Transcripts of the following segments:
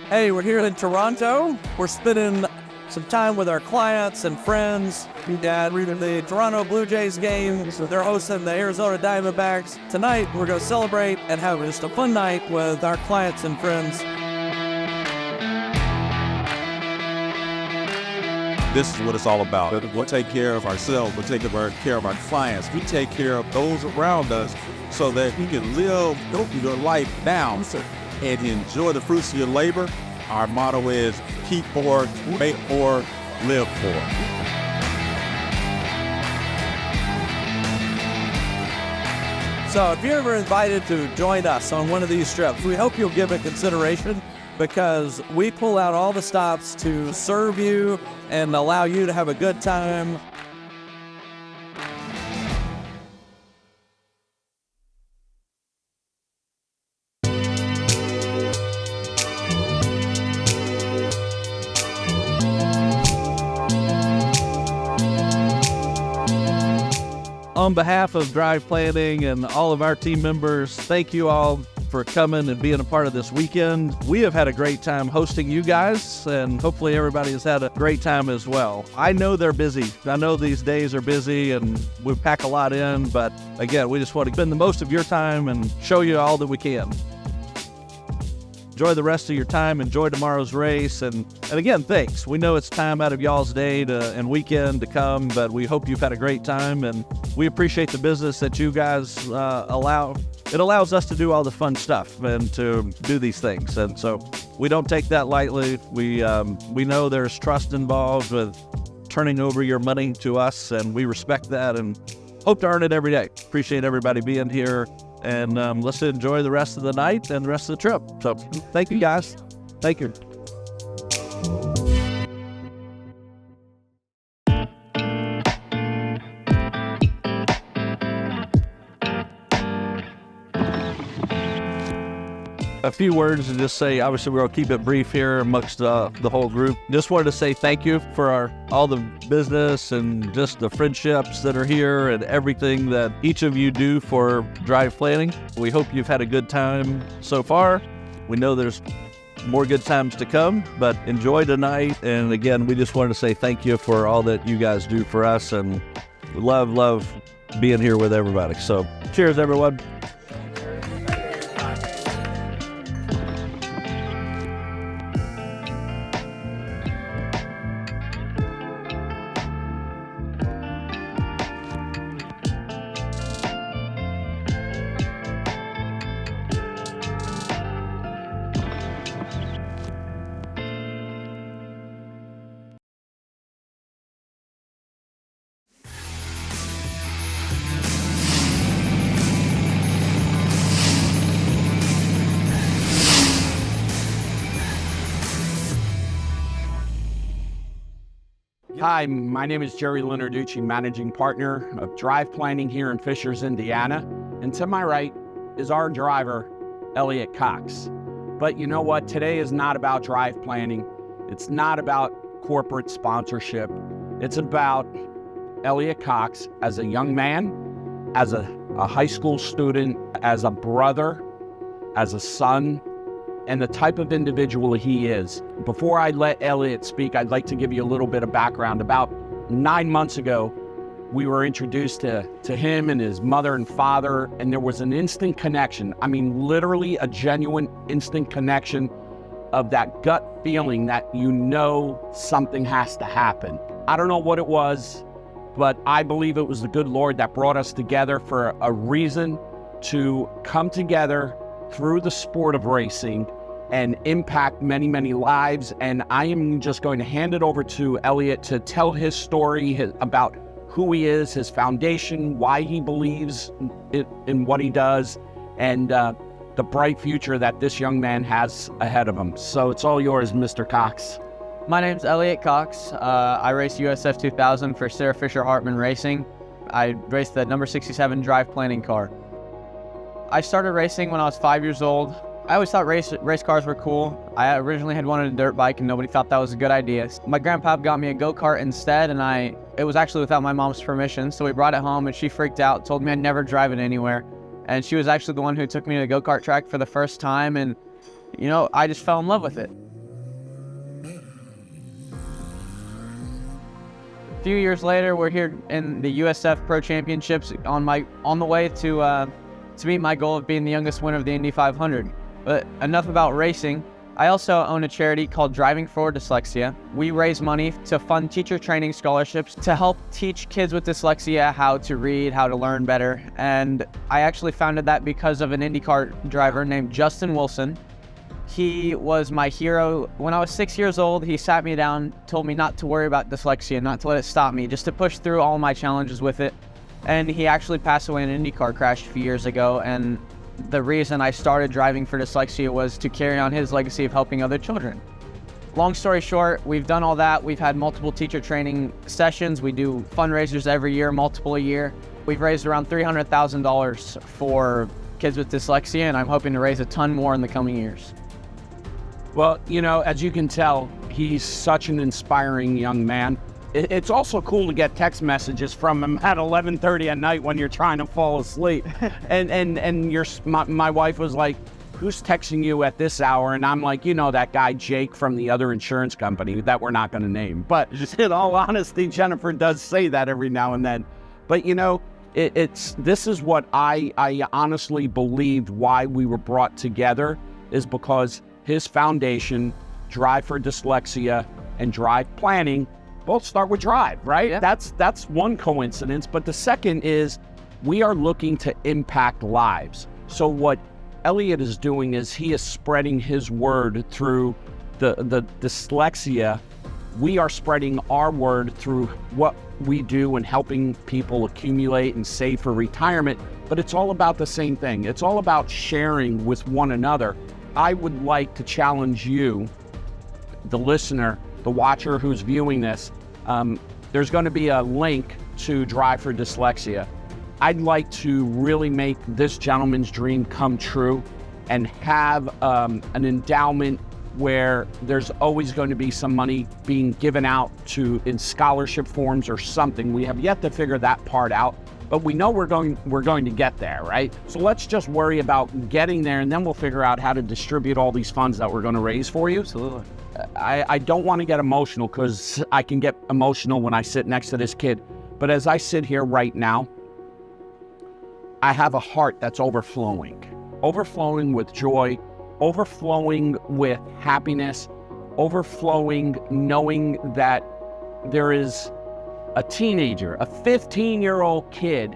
Hey, we're here in Toronto. We're spending some time with our clients and friends at the Toronto Blue Jays game. They're hosting the Arizona Diamondbacks. Tonight, we're going to celebrate and have just a fun night with our clients and friends. This is what it's all about. We'll take care of ourselves. We'll take care of our clients. We take care of those around us so that you can live your life now and enjoy the fruits of your labor. Our motto is keep poor, make poor, live poor. So if you're ever invited to join us on one of these trips, we hope you'll give it consideration, because we pull out all the stops to serve you and allow you to have a good time. On behalf of Drive Planning and all of our team members, thank you all for coming and being a part of this weekend. We have had a great time hosting you guys, and hopefully everybody has had a great time as well. I know they're busy. I know these days are busy and we pack a lot in, but again, we just want to spend the most of your time and show you all that we can. Enjoy the rest of your time. Enjoy tomorrow's race. And again, thanks. We know it's time out of y'all's day and weekend to come, but we hope you've had a great time, and we appreciate the business that you guys allow. It allows us to do all the fun stuff and to do these things. And so we don't take that lightly. We know there's trust involved with turning over your money to us, and we respect that and hope to earn it every day. Appreciate everybody being here. And let's enjoy the rest of the night and the rest of the trip. So thank you, guys. Thank you. A few words to just say, obviously we're going to keep it brief here amongst the whole group. Just wanted to say thank you for all the business and just the friendships that are here and everything that each of you do for Drive Planning. We hope you've had a good time so far. We know there's more good times to come, but enjoy tonight. And again, we just wanted to say thank you for all that you guys do for us, and we love being here with everybody. So cheers, everyone. Hi, my name is Jerry Lenarducci, Managing Partner of Drive Planning here in Fishers, Indiana. And to my right is our driver, Elliot Cox. But you know what? Today is not about drive planning. It's not about corporate sponsorship. It's about Elliot Cox as a young man, as a high school student, as a brother, as a son, and the type of individual he is. Before I let Elliot speak, I'd like to give you a little bit of background. About 9 months ago, we were introduced to him and his mother and father, and there was an instant connection. I mean, literally a genuine instant connection of that gut feeling that you know something has to happen. I don't know what it was, but I believe it was the good Lord that brought us together for a reason to come together through the sport of racing and impact many lives. And I am just going to hand it over to Elliot to tell his story about who he is, his foundation, why he believes in what he does, and the bright future that this young man has ahead of him. So it's all yours, Mr. Cox. My name's Elliot Cox. I race USF 2000 for Sarah Fisher Hartman Racing. I raced the number 67 Drive Planning car. I started racing when I was 5 years old. I always thought race cars were cool. I originally had wanted a dirt bike and nobody thought that was a good idea. My grandpa got me a go-kart instead, and it was actually without my mom's permission, so we brought it home and she freaked out, told me I'd never drive it anywhere. And she was actually the one who took me to the go-kart track for the first time, and you know, I just fell in love with it. A few years later, we're here in the USF Pro Championships on the way to meet my goal of being the youngest winner of the Indy 500. But enough about racing. I also own a charity called Driving for Dyslexia. We raise money to fund teacher training scholarships to help teach kids with dyslexia how to read, how to learn better. And I actually founded that because of an IndyCar driver named Justin Wilson. He was my hero. When I was 6 years old, he sat me down, told me not to worry about dyslexia, not to let it stop me, just to push through all my challenges with it. And he actually passed away in an IndyCar crash a few years ago. And the reason I started Driving for Dyslexia was to carry on his legacy of helping other children. Long story short, we've done all that. We've had multiple teacher training sessions. We do fundraisers every year, multiple a year. We've raised around $300,000 for kids with dyslexia, and I'm hoping to raise a ton more in the coming years. Well, you know, as you can tell, he's such an inspiring young man. It's also cool to get text messages from him at 11:30 at night when you're trying to fall asleep. My wife was like, "Who's texting you at this hour?" And I'm like, "You know, that guy Jake from the other insurance company that we're not going to name." But in all honesty, Jennifer does say that every now and then. But you know, this is what I honestly believed why we were brought together, is because his foundation, Drive for Dyslexia and Drive Planning, both start with drive, right? Yeah. That's one coincidence. But the second is we are looking to impact lives. So what Elliot is doing is he is spreading his word through the dyslexia. We are spreading our word through what we do and helping people accumulate and save for retirement. But it's all about the same thing. It's all about sharing with one another. I would like to challenge you, the listener, the watcher who's viewing this. There's going to be a link to Drive for Dyslexia. I'd like to really make this gentleman's dream come true and have an endowment where there's always going to be some money being given out in scholarship forms or something. We have yet to figure that part out, but we know we're going to get there, right? So let's just worry about getting there, and then we'll figure out how to distribute all these funds that we're going to raise for you. Absolutely. I don't want to get emotional, because I can get emotional when I sit next to this kid. But as I sit here right now, I have a heart that's overflowing with joy, overflowing with happiness, overflowing knowing that there is a teenager, a 15-year-old kid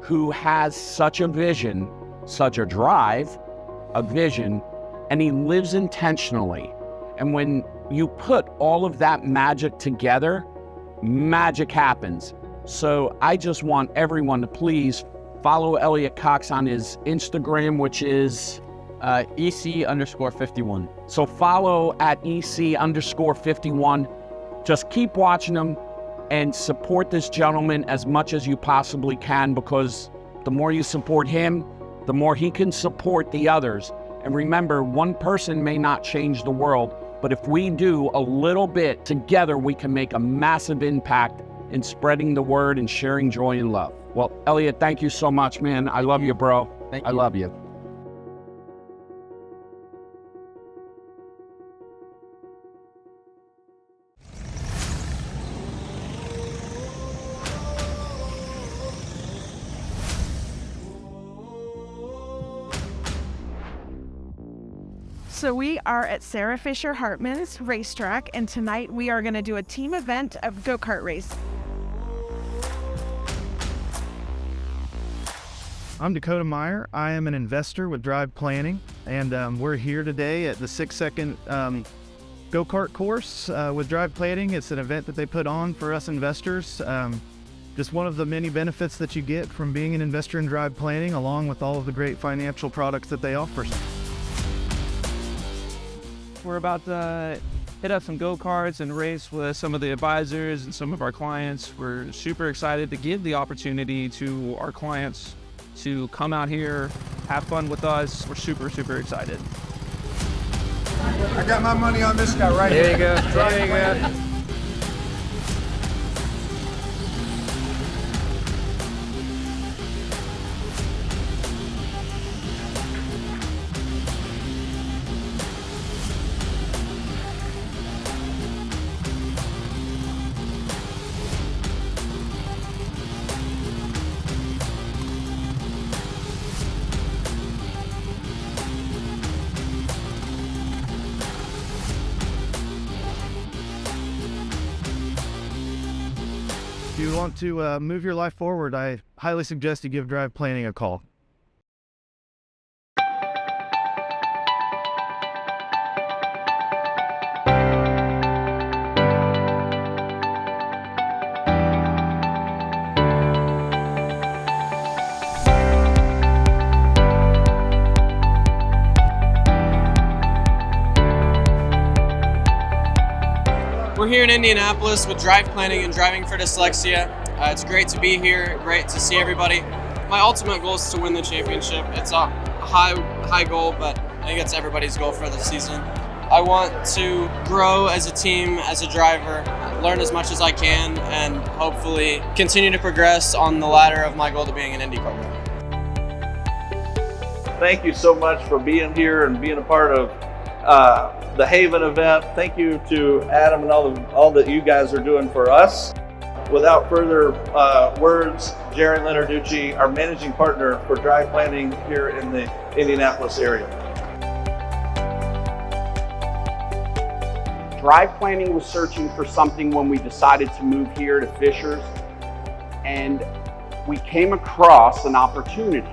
who has such a vision, such a drive, a vision, and he lives intentionally. And when you put all of that magic together, magic happens. So I just want everyone to please follow Elliot Cox on his Instagram, which is EC_51. So follow at EC_51. Just keep watching him and support this gentleman as much as you possibly can, because the more you support him, the more he can support the others. And remember, one person may not change the world, but if we do a little bit together, we can make a massive impact in spreading the word and sharing joy and love. Well, Elliot, thank you so much, man. I love you, bro. Thank you. I love you. So we are at Sarah Fisher Hartman's racetrack, and tonight we are going to do a team event of go-kart race. I'm Dakota Meyer. I am an investor with Drive Planning, and we're here today at the 6-second go-kart course with Drive Planning. It's an event that they put on for us investors. Just one of the many benefits that you get from being an investor in Drive Planning, along with all of the great financial products that they offer. We're about to hit up some go-karts and race with some of the advisors and some of our clients. We're super excited to give the opportunity to our clients to come out here, have fun with us. We're super, super excited. I got my money on this guy right here. There you go. There you go. you want to move your life forward, I highly suggest you give Drive Planning a call. We're here in Indianapolis with Drive Planning and Driving for Dyslexia. It's great to be here, great to see everybody. My ultimate goal is to win the championship. It's a high goal, but I think it's everybody's goal for the season. I want to grow as a team, as a driver, learn as much as I can, and hopefully continue to progress on the ladder of my goal to being an IndyCar driver. Thank you so much for being here and being a part of the Haven event. Thank you to Adam and all that you guys are doing for us. Without further words, Jerry Lenarducci, our managing partner for Drive Planning here in the Indianapolis area. Drive Planning was searching for something when we decided to move here to Fishers, and we came across an opportunity.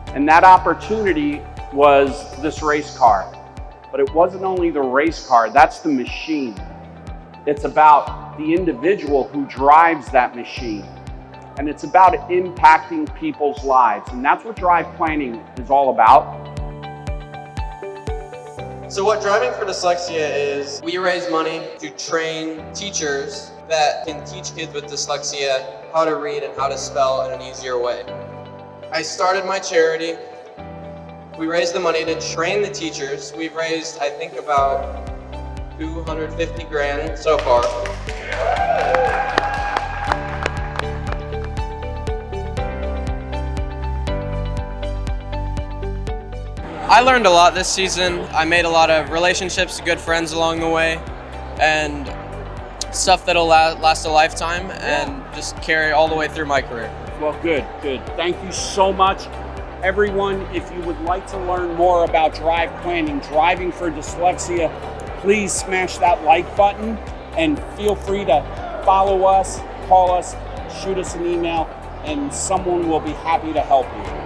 And that opportunity was this race car. But it wasn't only the race car, that's the machine. It's about the individual who drives that machine. And it's about impacting people's lives. And that's what Drive Planning is all about. So what Driving for Dyslexia is, we raise money to train teachers that can teach kids with dyslexia how to read and how to spell in an easier way. I started my charity. We raised the money to train the teachers. We've raised, I think, about 250 grand so far. I learned a lot this season. I made a lot of relationships, good friends along the way, and stuff that'll last a lifetime and just carry all the way through my career. Well, good. Thank you so much. Everyone, if you would like to learn more about Drive Planning, Driving for Dyslexia, please smash that like button and feel free to follow us, call us, shoot us an email, and someone will be happy to help you.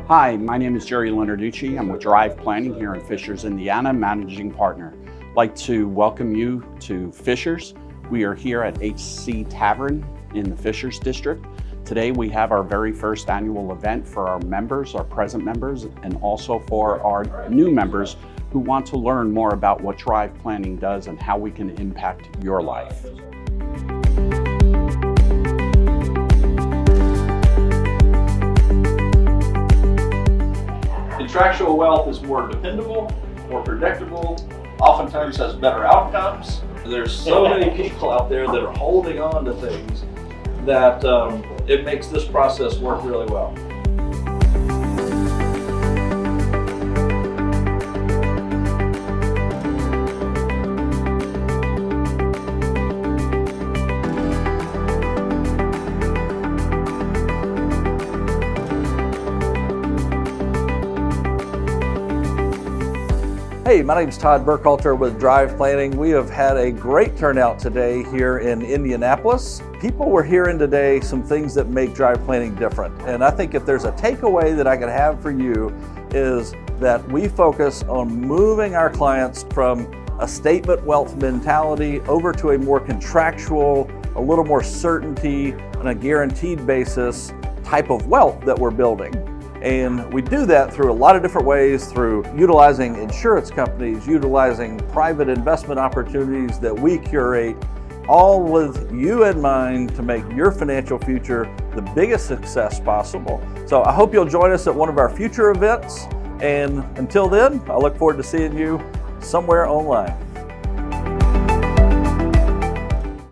Hi, my name is Jerry Lenarducci. I'm with Drive Planning here in Fishers, Indiana, managing partner. I'd like to welcome you to Fishers. We are here at HC Tavern in the Fishers district. Today we have our very first annual event for our members, our present members, and also for our new members who want to learn more about what Drive Planning does and how we can impact your life. Contractual wealth is more dependable, more predictable, oftentimes has better outcomes. There's so many people out there that are holding on to things that it makes this process work really well. Hey, my name is Todd Burkhalter with Drive Planning. We have had a great turnout today here in Indianapolis. People were hearing today some things that make Drive Planning different. And I think if there's a takeaway that I could have for you is that we focus on moving our clients from a statement wealth mentality over to a more contractual, a little more certainty on a guaranteed basis type of wealth that we're building. And we do that through a lot of different ways, through utilizing insurance companies, utilizing private investment opportunities that we curate, all with you in mind to make your financial future the biggest success possible. So I hope you'll join us at one of our future events. And until then, I look forward to seeing you somewhere online.